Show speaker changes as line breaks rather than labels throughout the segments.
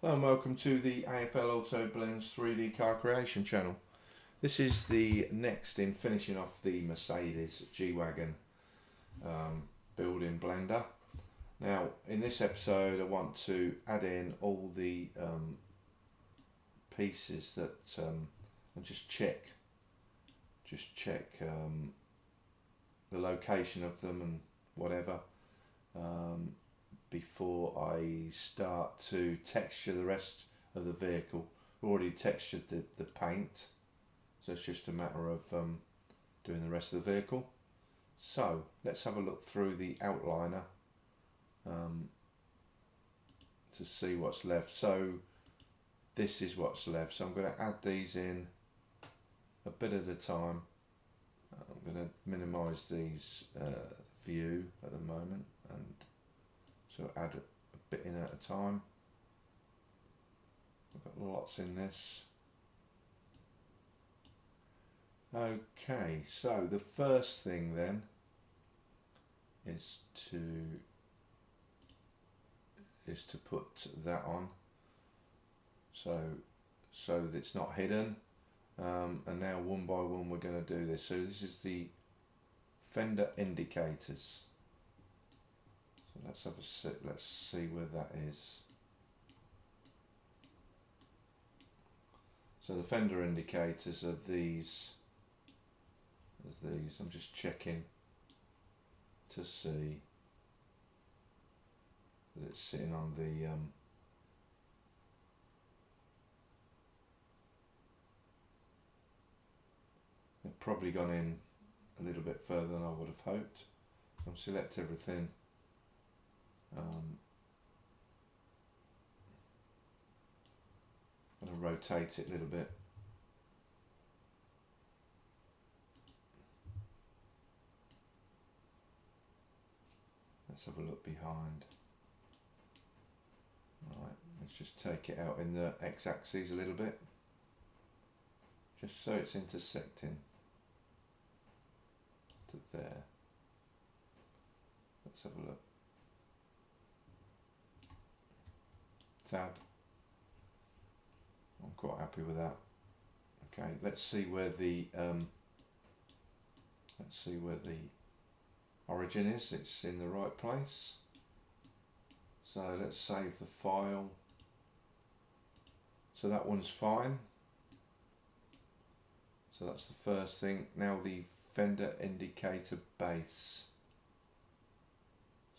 Hello and welcome to the AFL Auto Blends 3D car creation channel. This is the next in finishing off the Mercedes G Wagon build in Blender. Now in this episode I want to add in all the pieces that and just check the location of them and whatever before I start to texture the rest of the vehicle. I've already textured the paint, so it's just a matter of doing the rest of the vehicle. So let's have a look through the outliner to see what's left. So this is what's left, so I'm going to add these in a bit at a time. I'm going to minimize these view at the moment, and so add a bit in at a time. I've got lots in this. Okay, so the first thing then is to put that on, so that it's not hidden. And now one by one we're going to do this. So this is the Fender Indicators. So let's have a sit. Let's see where that is. So the Fender Indicators are these. As these. I'm just checking to see that it's sitting on the they've probably gone in a little bit further than I would have hoped. So I'll select everything. I'm going to rotate it a little bit. Let's have a look behind. Right, let's just take it out in the x-axis a little bit, just so it's intersecting to there. Let's have a look. Tab. I'm quite happy with that. Okay, let's see where the origin is. It's in the right place. So let's save the file. So that one's fine. So that's the first thing. Now the Fender indicator base.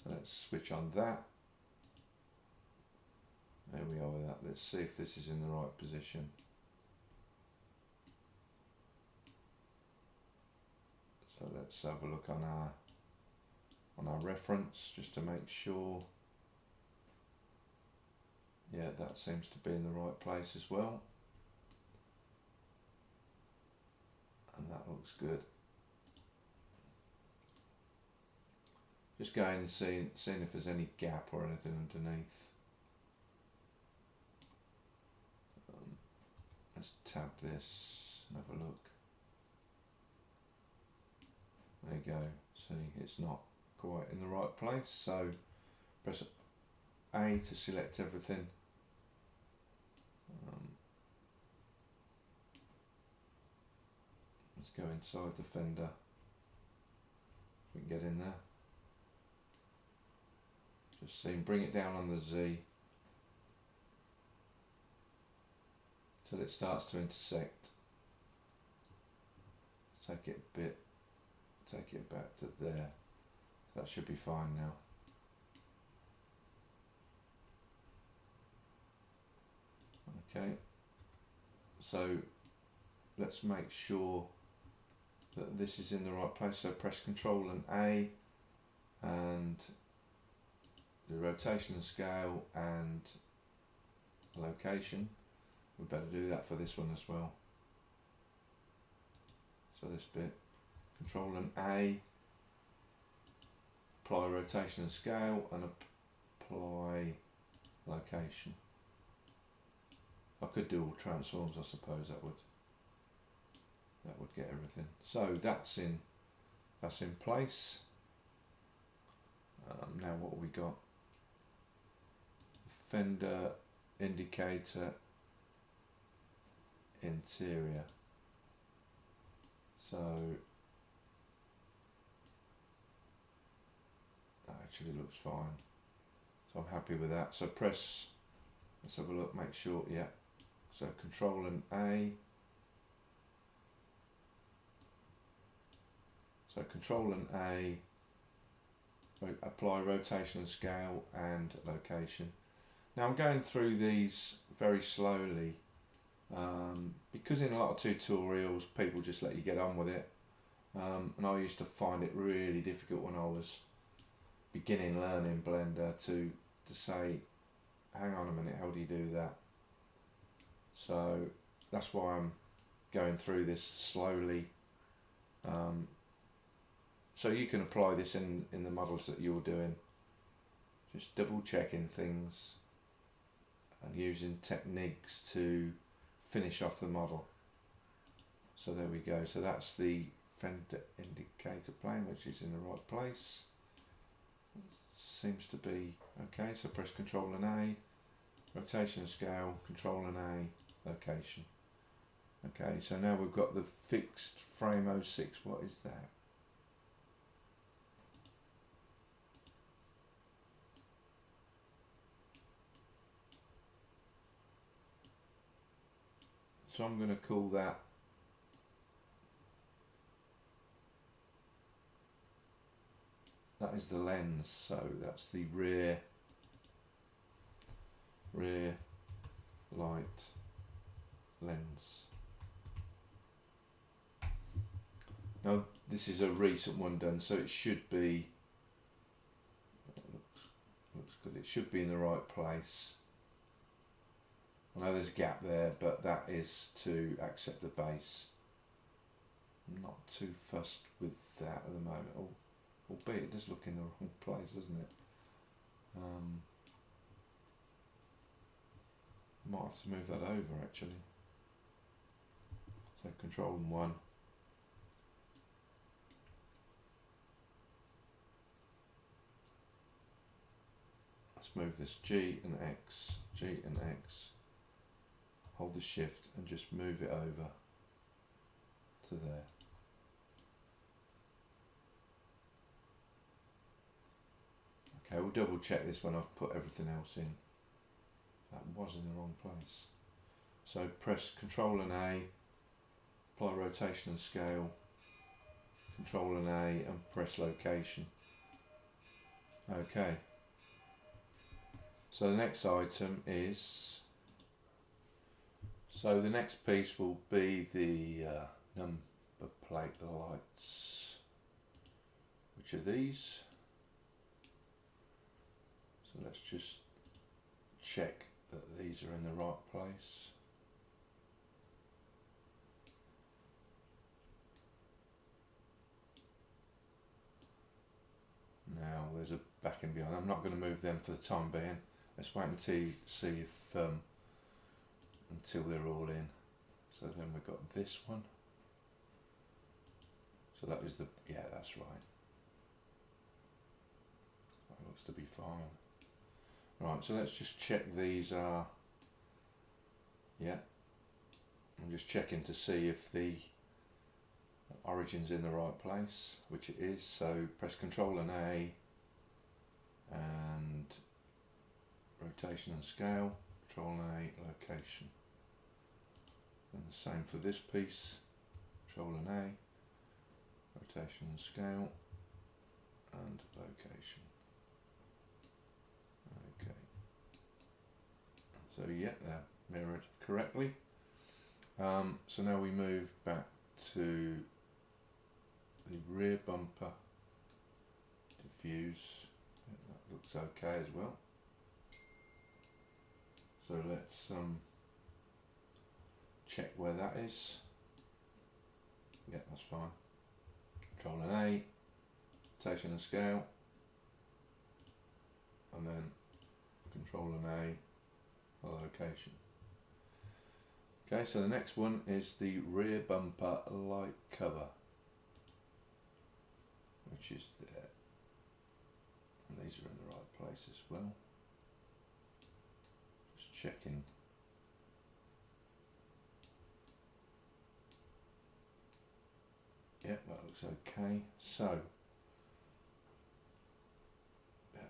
So let's switch on that. There we are with that. Let's see if this is in the right position. So let's have a look on our reference just to make sure. Yeah, that seems to be in the right place as well. And that looks good. Just going and seeing if there's any gap or anything underneath. Let's tab this and have a look. There you go. See, it's not quite in the right place. So press A to select everything. Let's go inside the fender. We can get in there. Just see, bring it down on the Z till it starts to intersect. Take it a bit, take it back to there. That should be fine now. Okay, so let's make sure that this is in the right place. So press Control and A, and the rotation and scale and location. We better do that for this one as well. So this bit, Control and A, apply rotation and scale, and apply location. I could do all transforms, I suppose that would get everything. So that's in place. Now what have we got? Fender indicator interior. So that actually looks fine. So I'm happy with that. So press, let's have a look, make sure, yeah. So Control and A. So Control and A, apply rotation and scale and location. Now I'm going through these very slowly because in a lot of tutorials people just let you get on with it, and I used to find it really difficult when I was beginning learning Blender to say, hang on a minute, how do you do that? So that's why I'm going through this slowly, so you can apply this in the models that you're doing, just double checking things and using techniques to finish off the model. So there we go. So that's the Fender Indicator plane, which is in the right place. Seems to be okay. So press Control and A, rotation and scale, Control and A, location. Okay, so now we've got the fixed frame 06. What is that? So I'm going to call that is the lens, so that's the rear light lens. Now this is a recent one done, so it should be, looks good, it should be in the right place. I know there's a gap there, but that is to accept the base. I'm not too fussed with that at the moment, albeit it does look in the wrong place, doesn't it? Might have to move that over actually. So Control and 1. Let's move this G and X, G and X. Hold the shift and just move it over to there. Okay, we'll double check this when I've put everything else in. That was in the wrong place. So press Control and A, apply rotation and scale, Control and A, and press location. Okay. So the next item is, so the next piece will be the number plate lights, which are these. So let's just check that these are in the right place. Now there's a back and behind. I'm not going to move them for the time being. Let's wait until see if until they're all in. So then we've got this one. So that is the, yeah, that's right. That looks to be fine. Right, so let's just check these are, yeah. I'm just checking to see if the origin's in the right place, which it is. So press Control and A and rotation and scale, Control and A, location. And the same for this piece, Control and A, rotation and scale, and location. Okay. So yeah, they're mirrored correctly. So now we move back to the rear bumper diffuse. That looks okay as well. So let's check where that is. Yeah, that's fine. Control and A, rotation and scale, and then Control and A, location. Okay, so the next one is the rear bumper light cover, which is there. And these are in the right place as well. Just checking. Yeah, that looks okay. So, yeah.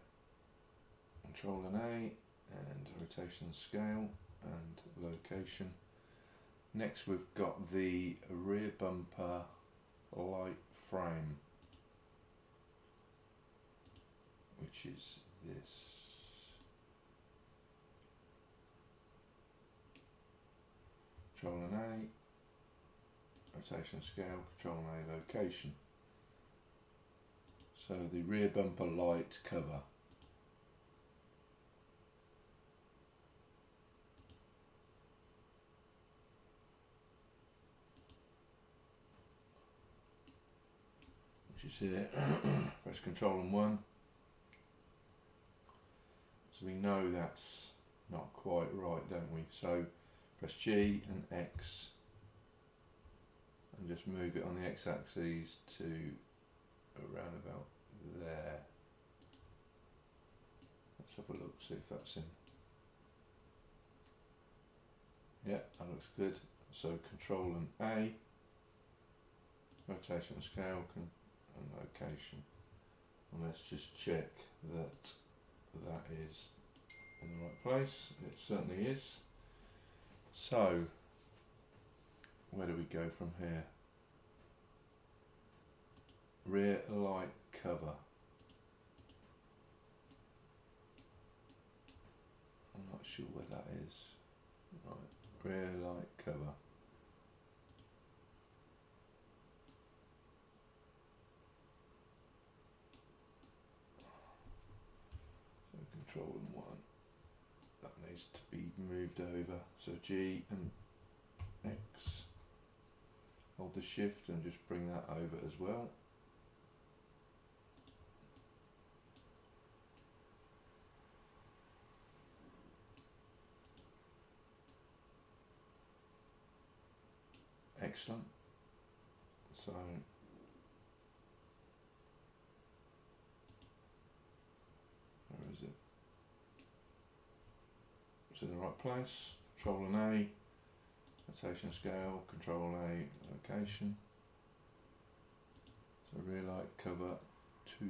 Control and A, and rotation scale and location. Next we've got the rear bumper light frame, which is this. Control and A, rotation scale, control and A, location. So the rear bumper light cover. Which is here. Press Control and 1. So we know that's not quite right, don't we? So press G and X and just move it on the X-axis to around about there. Let's have a look, see if that's in. Yeah, that looks good. So Control and A, rotation and scale and location. And let's just check that that is in the right place. It certainly is. So where do we go from here? Rear light cover. I'm not sure where that is. Right, rear light cover. So Control and 1. That needs to be moved over. So G and X. Hold the shift and just bring that over as well. Excellent. So where is it? It's in the right place. Control and A, rotation scale, Control A, location. So rear light cover 2.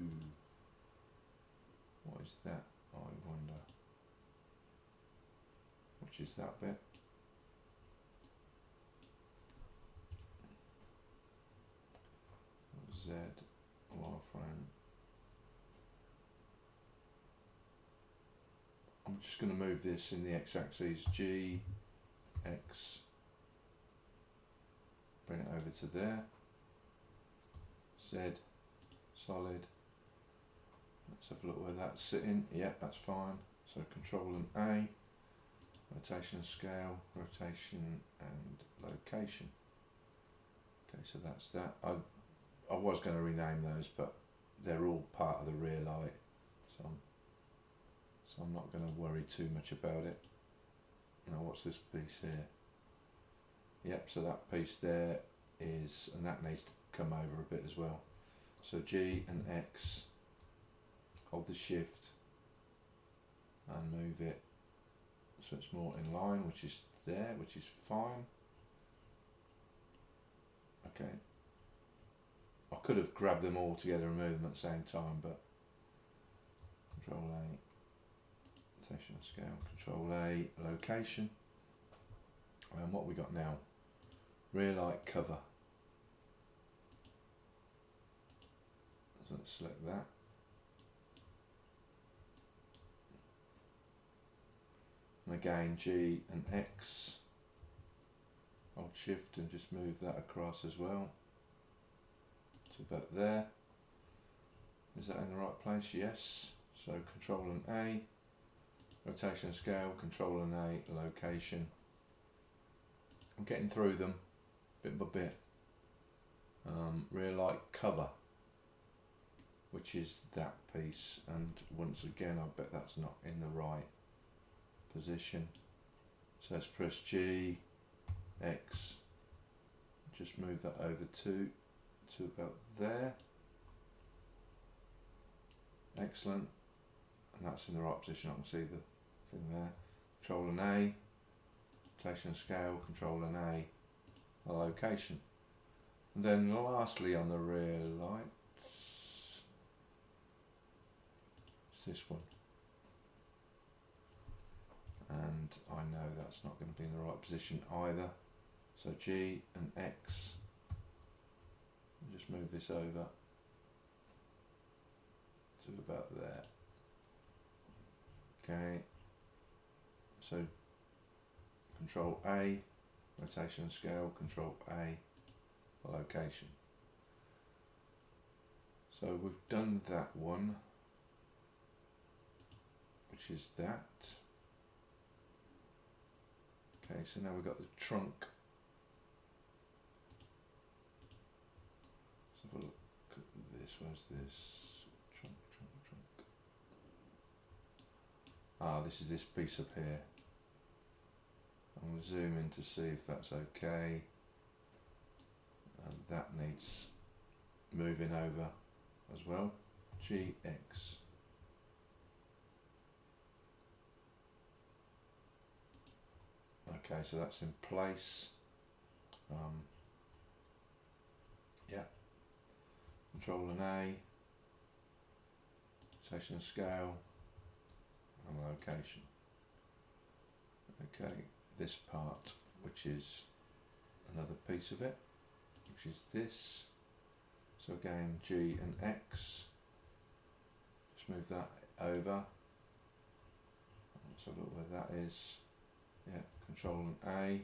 What is that? I wonder. Which is that bit? Z, wireframe. I'm just going to move this in the X-axis, G, X, bring it over to there, Z, solid. Let's have a look where that's sitting. Yeah, that's fine. So Control and A, rotation scale, rotation and location. Okay, so that's that. I was going to rename those, but they're all part of the rear light, so I'm not going to worry too much about it. Now what's this piece here? Yep, so that piece there is, and that needs to come over a bit as well. So G and X, hold the shift and move it so it's more in line, which is there, which is fine. Okay. I could have grabbed them all together and moved them at the same time, but Control A, rotation scale, Control A, location. And what we got now? Rear light cover. So let's select that. And again, G and X. Hold shift and just move that across as well. To about there. Is that in the right place? Yes. So Control and A, rotation scale, Control and A, location. I'm getting through them bit by bit. Rear light cover, which is that piece, and once again I bet that's not in the right position. So let's press G, X, just move that over to about there. Excellent, and that's in the right position. I can see the thing there. Control and A, rotation and scale, Control and A, the location. And then lastly on the rear lights, it's this one. And I know that's not going to be in the right position either. So G and X, just move this over to about there. Okay, so Control A, rotation and scale, Control A, location. So we've done that one, which is that. Okay, so now we've got the trunk. Let's have a look at this. Where's this? Trunk. Ah, this is this piece up here. I'm going to zoom in to see if that's okay. And that needs moving over as well. GX. Okay, so that's in place. Yeah. Control and A, rotation and scale, and location. Okay, this part, which is another piece of it, which is this. So again, G and X. Just move that over. Let's have a look where that is. Yeah, Control and A,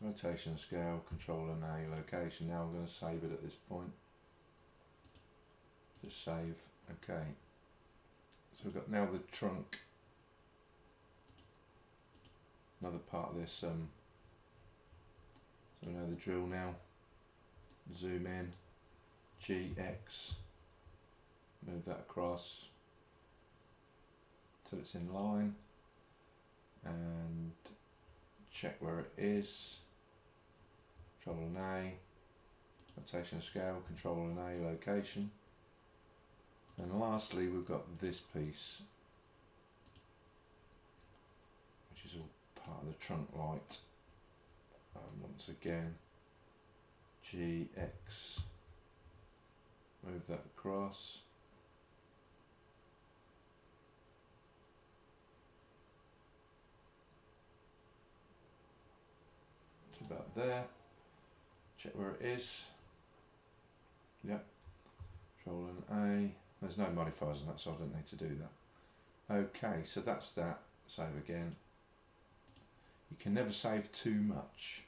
rotation and scale, Control and A, location. Now I'm going to save it at this point. Just save. Okay. So we've got now the trunk. Another part of this. So we know the drill now. Zoom in. GX. Move that across till it's in line. And check where it is. Control and A, rotation and scale, Control and A, location. And lastly, we've got this piece, which is all part of the trunk light. Once again, GX, move that across. About there, check where it is. Yep, Control and A. There's no modifiers on that, so I don't need to do that. Okay, so that's that. Save again. You can never save too much.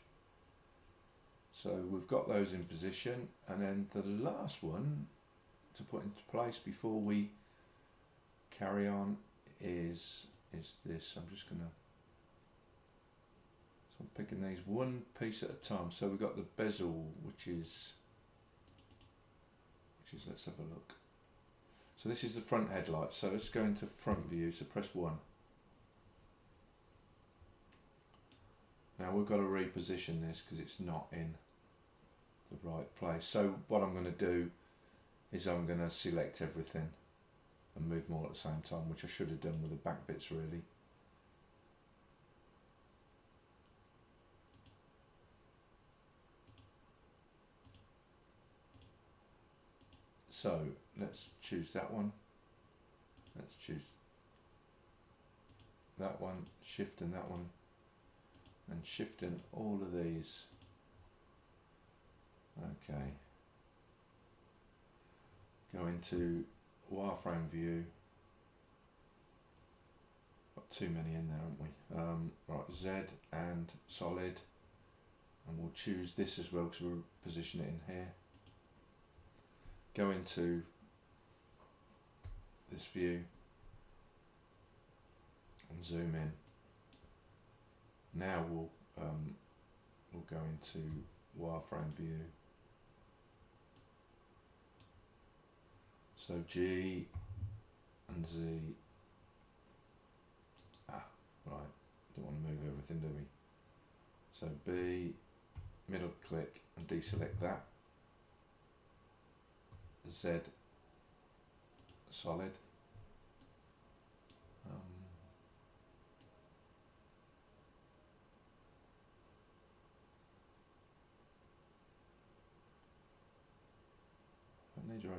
So we've got those in position, and then the last one to put into place before we carry on is this. I'm just gonna. I'm picking these one piece at a time. So we've got the bezel, which is let's have a look. So this is the front headlight. So let's go into front view. So press 1. Now we've got to reposition this because it's not in the right place. So what I'm going to do is I'm going to select everything and move them all at the same time, which I should have done with the back bits really. So let's choose that one. Let's choose that one, shifting that one, and shifting all of these. Okay. Go into Wireframe View. Got too many in there, haven't we? Right, Z and solid, and we'll choose this as well because we'll position it in here. Go into this view and zoom in. Now we'll go into Wireframe View. So G and Z. Right. Don't want to move everything, do we? So B, middle click and deselect that. Z, solid.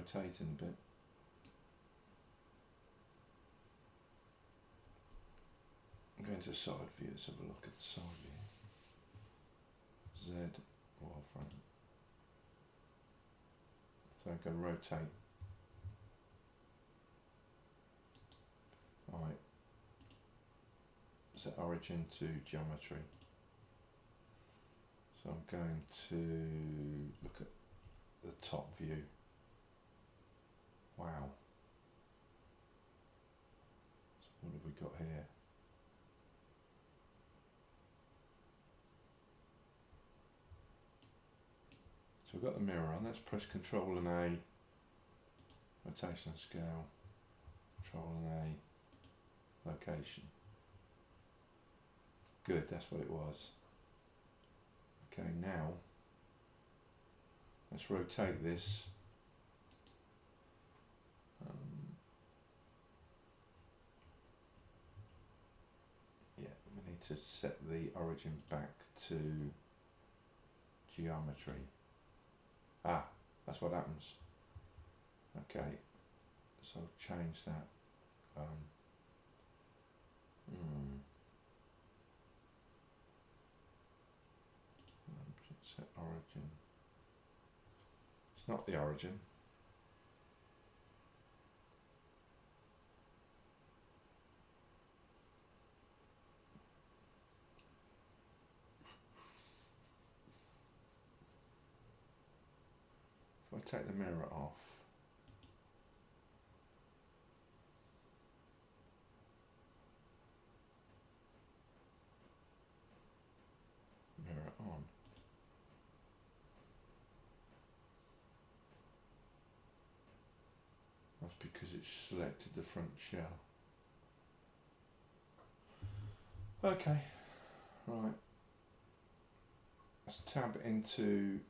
rotating a bit. I'm going to side view, let's have a look at the side view. Z, wireframe. So I'm going to rotate. Right. Set origin to geometry. So I'm going to look at the top view. Wow. So what have we got here? So we've got the mirror on. Let's press Control and A. Rotation scale. Control and A. Location. Good, that's what it was. Okay, now let's rotate this. Yeah, we need to set the origin back to geometry. Ah, that's what happens. Okay, so change that. Set origin. It's not the origin. If I take the mirror off, mirror on. That's because it's selected the front shell. Okay, right. Let's tab into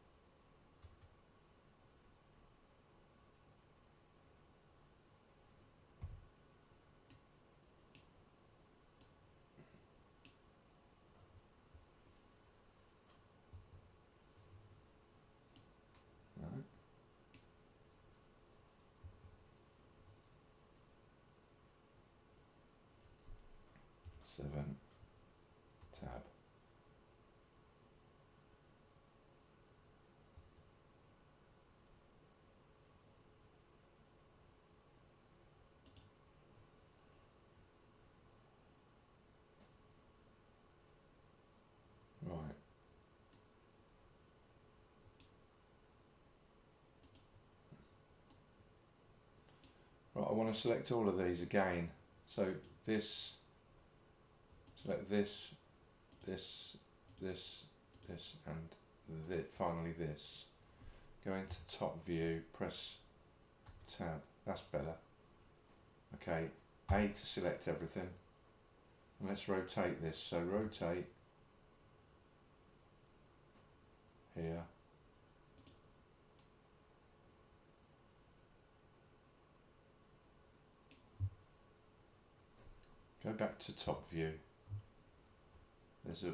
seven, tab. Right. Right, I want to select all of these again. So this, select this, this, this, this, and finally this. Go into top view, press tab. That's better. Okay, A to select everything. And let's rotate this. So rotate here. Go back to top view. There's a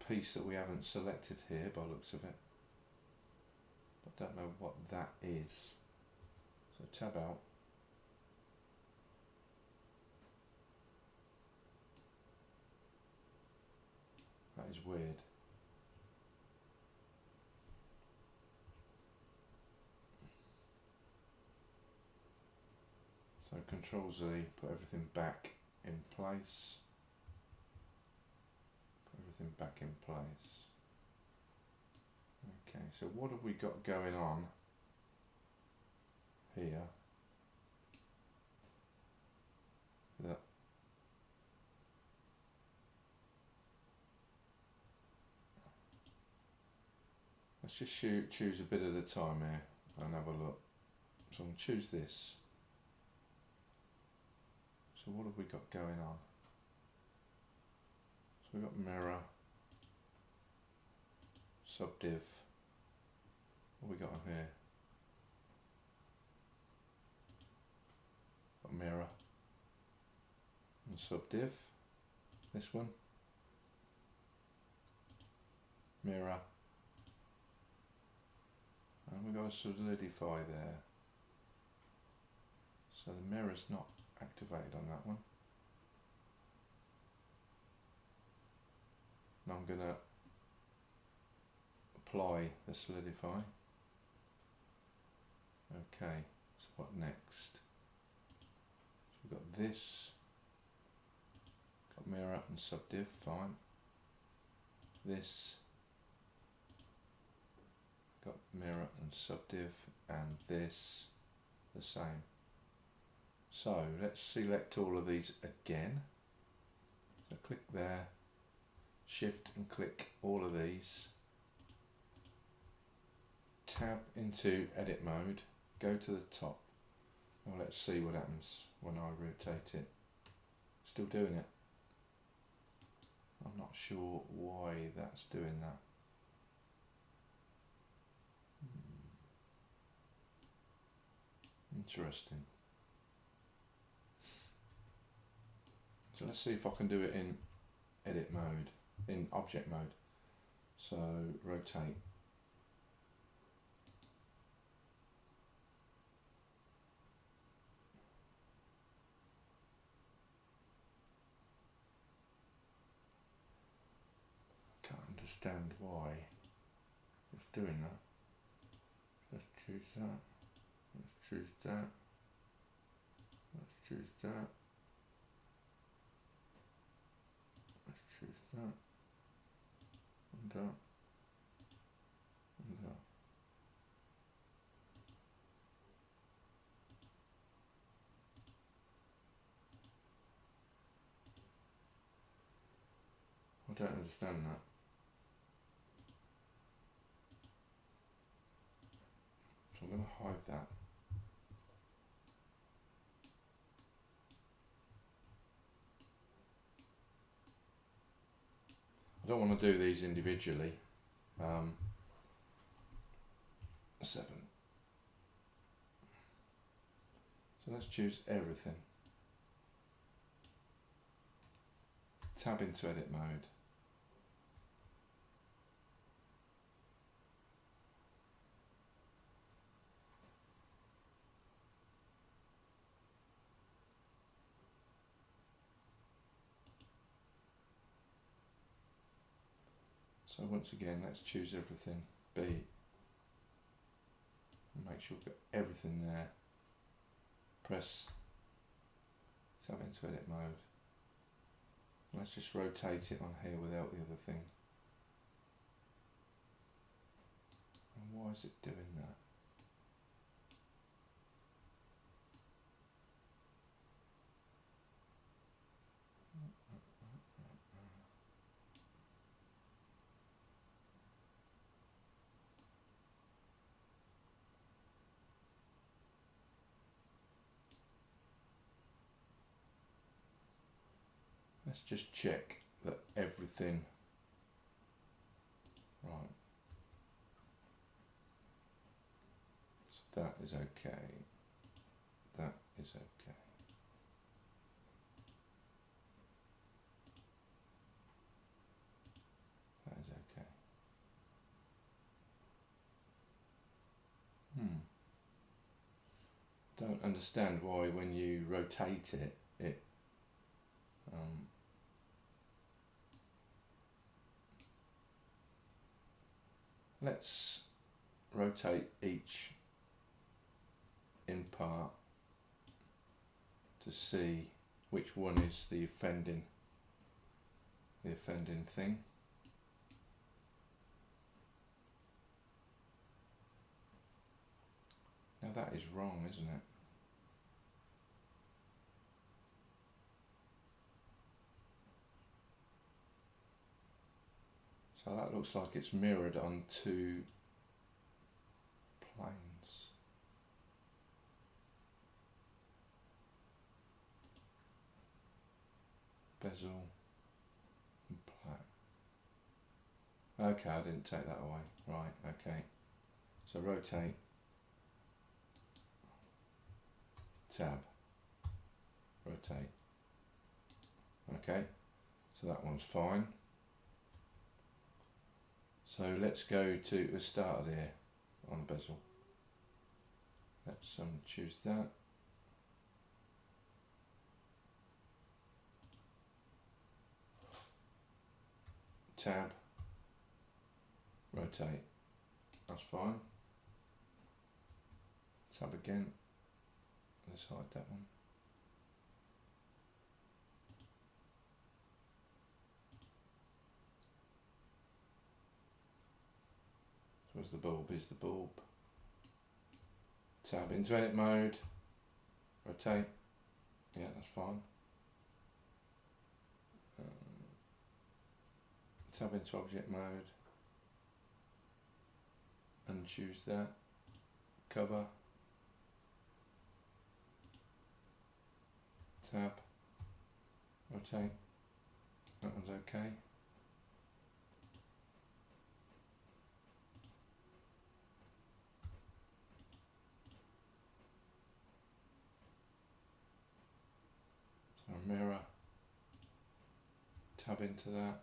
piece that we haven't selected here by the looks of it. I don't know what that is. So tab out. That is weird. So Control Z, put everything back in place. Put everything back in place. Okay, so what have we got going on here? That let's just choose a bit at a time here and have a look. So I'm going to choose this. So what have we got going on? So we've got mirror, subdiv. What have we got on here? Got mirror and subdiv. This one. Mirror. And we've got a solidify there. So the mirror's not activated on that one. And I'm going to apply the solidify. Okay, so what next? So we've got this, got mirror and subdiv, fine. This, got mirror and subdiv, and this the same. So let's select all of these again. So click there, shift and click all of these, tab into edit mode, go to the top. Now let's see what happens when I rotate it. Still doing it. I'm not sure why that's doing that. Interesting. So let's see if I can do it in edit mode, in object mode. So rotate. Can't understand why it's doing that. Let's choose that. Let's choose that. Let's choose that. Let's choose that. And that. And that. I don't understand that. So I'm going to hide that. I don't want to do these individually. 7. So let's choose everything. Tab into edit mode. So once again, let's choose everything, B, and make sure we've got everything there. Press tab into edit mode. Let's just rotate it on here without the other thing. And why is it doing that? Let's just check that everything, right, so that is okay, that is okay. That is okay. Don't understand why when you rotate it, let's rotate each in part to see which one is the offending thing. Now that is wrong, isn't it? So that looks like it's mirrored on two planes. Bezel and plane. Okay, I didn't take that away. Right, okay. So rotate, tab, rotate. Okay, so that one's fine. So let's go to the start of there on the bezel. Let's choose that. tab, rotate, that's fine. Tab again, let's hide that one. So where's the bulb? Is the bulb. Tab into edit mode, rotate, yeah, that's fine. Tab into object mode, and choose that, cover, tab, rotate, that one's okay. So mirror, tab into that,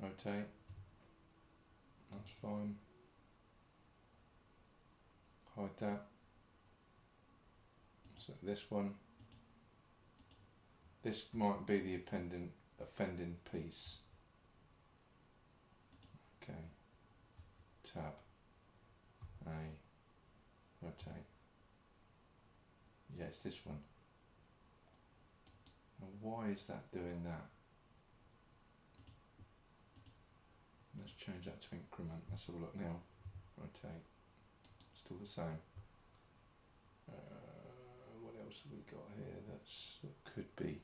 rotate, that's fine, hide that, so this one, this might be the offending piece, okay, tab, rotate, yeah, it's this one. Now why is that doing that? Let's change that to increment. Let's have a look now. Rotate. Still the same. What else have we got here that could be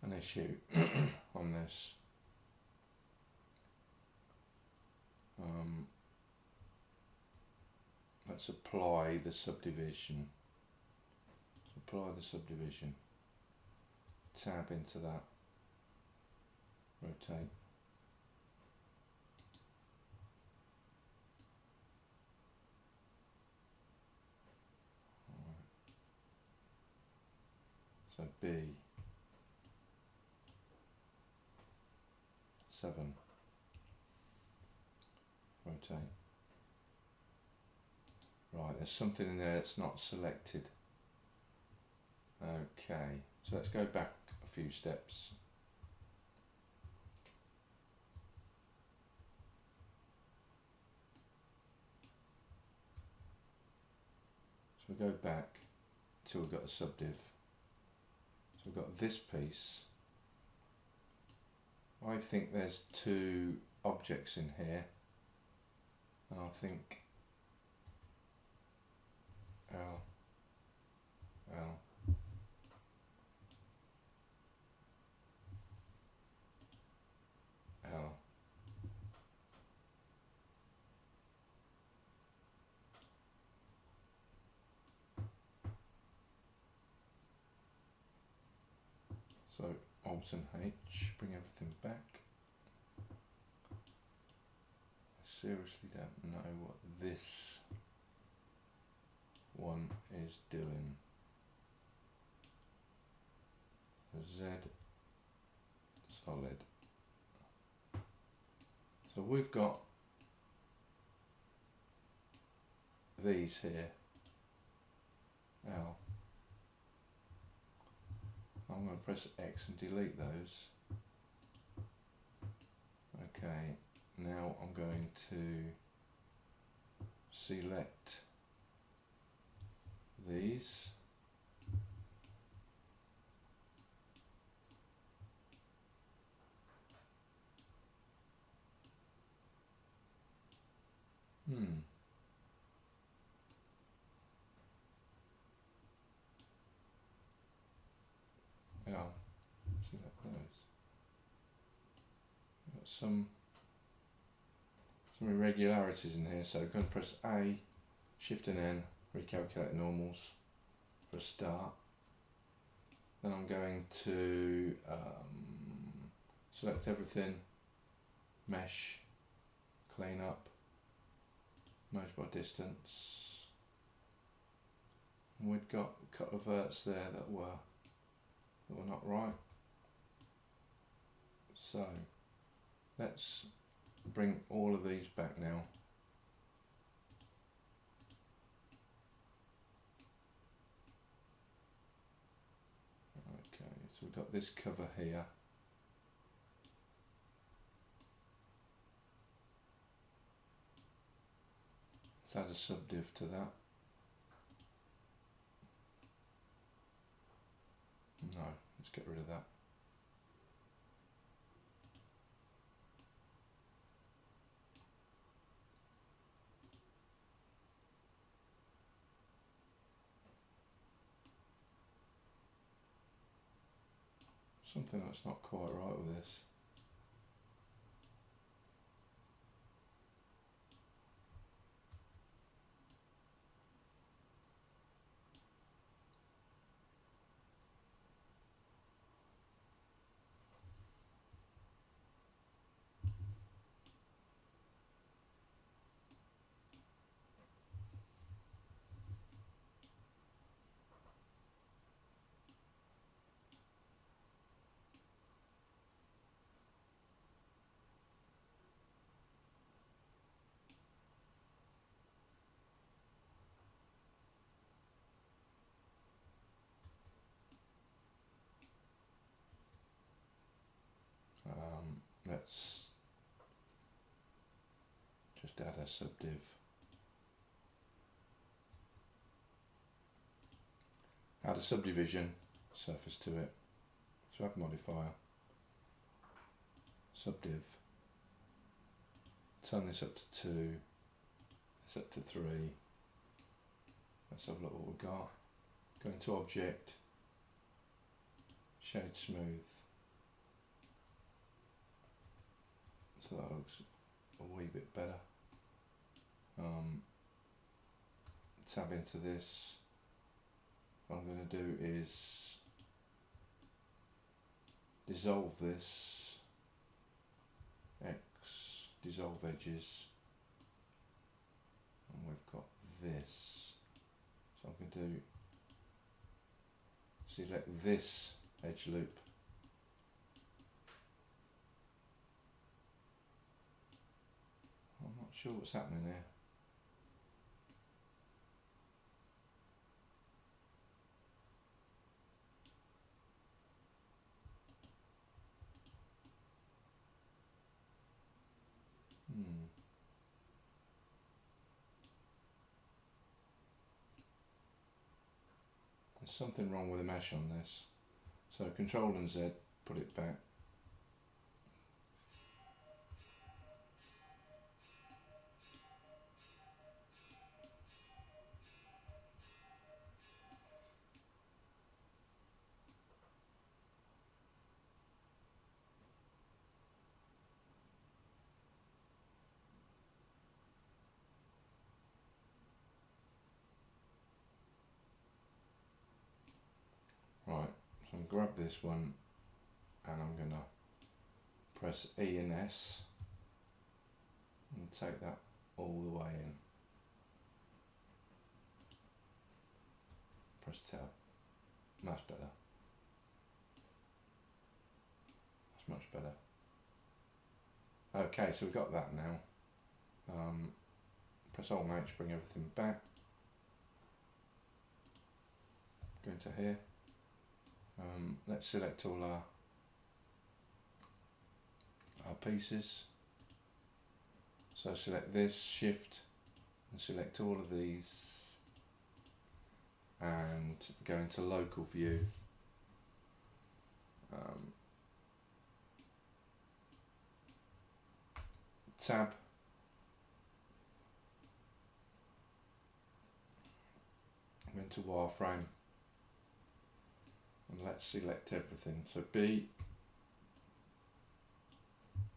an issue on this? Let's apply the subdivision. Apply the subdivision. Tab into that. Rotate. So B, 7, rotate. Right, there's something in there that's not selected. Okay, so let's go back a few steps. So we go back till we've got a subdiv. So we've got this piece. I think there's two objects in here, and I think L. So Alt and H, bring everything back. I seriously don't know what this one is doing. Z solid. So we've got these here. L. I'm going to press X and delete those. Okay, now I'm going to select these. Yeah, select those. Got some irregularities in here, so I'm going to press A, Shift and N, recalculate normals for a start. Then I'm going to select everything, mesh, clean up, merge by distance. And we've got a couple of verts there that were not right. So let's bring all of these back now. Okay, so we've got this cover here. Let's add a subdiv to that. No, let's get rid of that. Something that's not quite right with this. Let's just add a subdiv. Add a subdivision surface to it. So add modifier, subdiv, turn this up to 2, this up to 3. Let's have a look what we've got. Go into object, shade smooth. So that looks a wee bit better. Tab into this. What I'm going to do is dissolve this, X, dissolve edges, and we've got this. So I'm going to select this edge loop. I'm not sure what's happening here. There's something wrong with the mesh on this. So Control and Z, put it back. Right, so I'm going to grab this one and I'm going to press E and S and take that all the way in. Press tab. That's better. That's much better. Okay, so we've got that now. Press Alt and H, bring everything back. Go into here. Let's select all our pieces. So select this, Shift, and select all of these, and go into Local View. Tab. Go into Wireframe. And let's select everything. So B.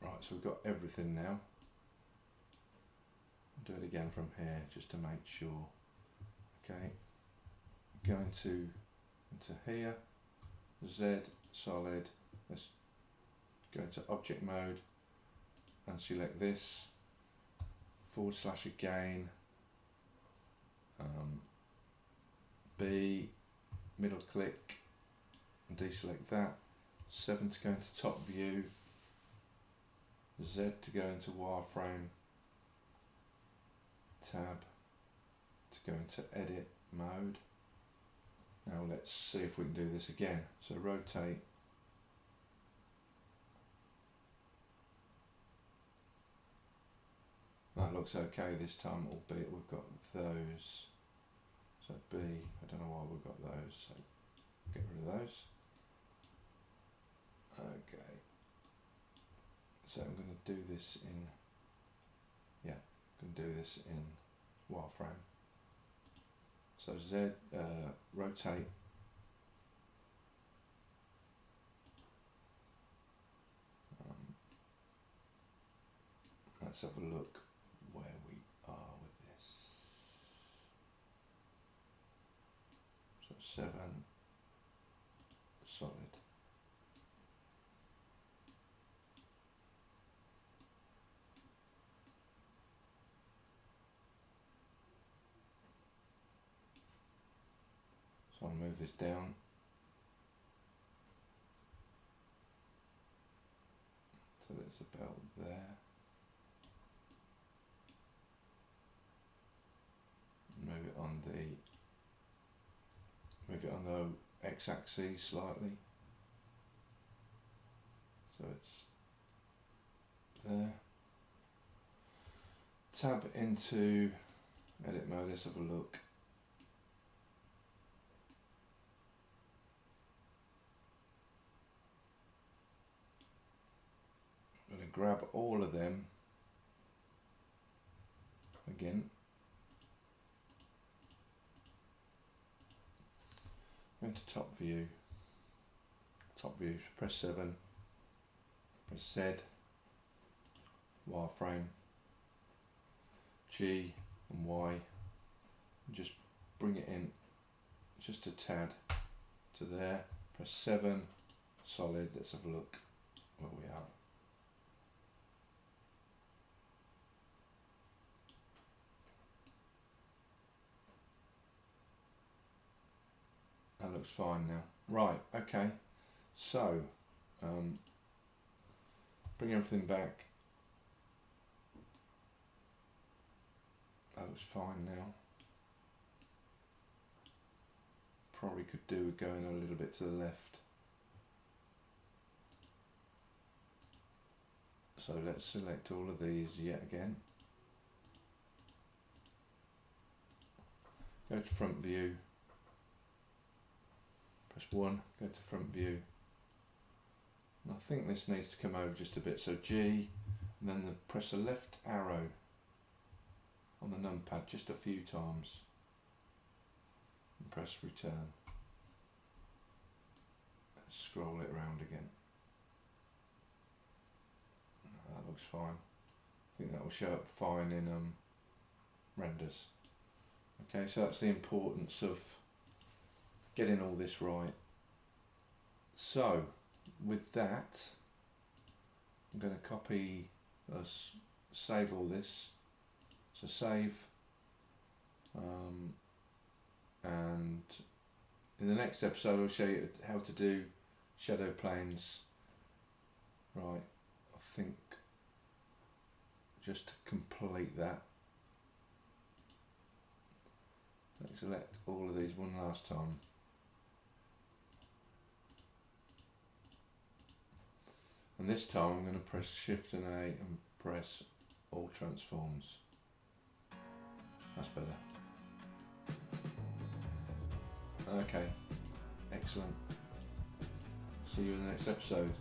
Right, so we've got everything now. I'll do it again from here just to make sure. Okay. Go into here. Z, solid. Let's go into object mode and select this. / again. B, middle click. And deselect that. 7 to go into top view, Z to go into wireframe, tab to go into edit mode. Now let's see if we can do this again. So rotate, looks okay this time, albeit we've got those. So B, I don't know why we've got those, so get rid of those. Okay. So I'm going to do this in, yeah, I'm going to do this in wireframe. So Z, rotate. Let's have a look where we are with this. So 7, solid. So I'll move this down. So it's about there. Move it on the x-axis slightly, so it's there. Tab into edit mode, let's have a look. I'm going to grab all of them again. Go into top view, press 7, press Z, wireframe, G and Y, and just bring it in just a tad to there, press 7, solid, let's have a look where we are. That looks fine now. Right, okay, so bring everything back. That looks fine now. Probably could do with going a little bit to the left. So let's select all of these yet again. Go to front view. Press 1, go to front view. And I think this needs to come over just a bit. So G, and then press the left arrow on the numpad just a few times. And press return. Let's scroll it around again. That looks fine. I think that will show up fine in renders. Okay, so that's the importance of getting all this right. So with that, I'm going to copy, save all this. So save, and in the next episode I'll show you how to do shadow planes. Right, I think just to complete that, let's select all of these one last time. And this time I'm going to press Shift and A and press all transforms. That's better. Okay, excellent. See you in the next episode.